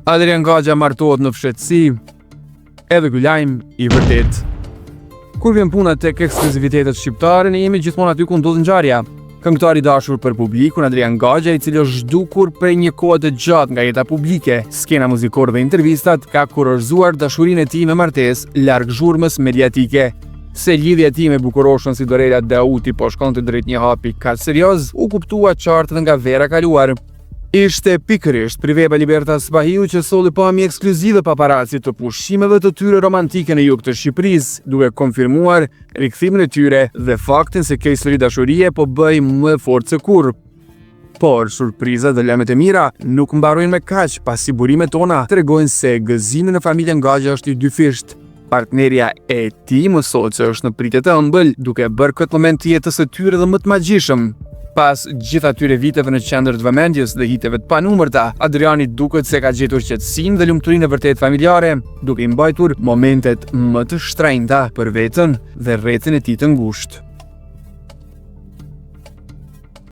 Adrian Gaxha martohet në fshehtësi, edhe ky lajm i vërtet. Kur vjen puna tek ekskluzivitetet shqiptare, ne jemi gjithmonë aty ku ndodh ngjarja. Këngëtari i dashur për publikun Adrian Gaxha, i cili është zhdukur prej një kohe të gjatë nga jeta publike, skena muzikore dhe intervistat, ka kurorzuar dashurinë e tij me martesë larg zhurmës mediatike. Se lidhja e tij me bukuroshën si Dorela Dauti po shkonte drejt një hapi kaq serioz, u kuptua qartë nga vera kaluar. Ishte pikërisht Priveba Libertas Bahiu që solli pamje ekskluzive paparazzi të pushimeve të tyre romantike në jug të Shqipërisë, duke konfirmuar rikthimin e tyre dhe faktin se kjo histori dashurie po bëj më fort se kurrë. Por surprizat dhe lajmet e mira nuk mbarojnë me kaq, pasi burimet tona tregojnë se gëzimi në familjen Gaxha është i dyfisht. Partnerja e tij mësohet se është në pritje të ëmbël, duke bërë këtë moment të jetës së tyre dhe më të magjishëm. Pas gjithë atyre viteve në qendër të vëmendjes dhe hiteve të panumërta, Adriani duket se ka gjetur qetësinë dhe lumturinë e vërtet familjare, duke i mbajtur momentet më të shtrenjta për veten dhe rrethin e tij të ngushtë.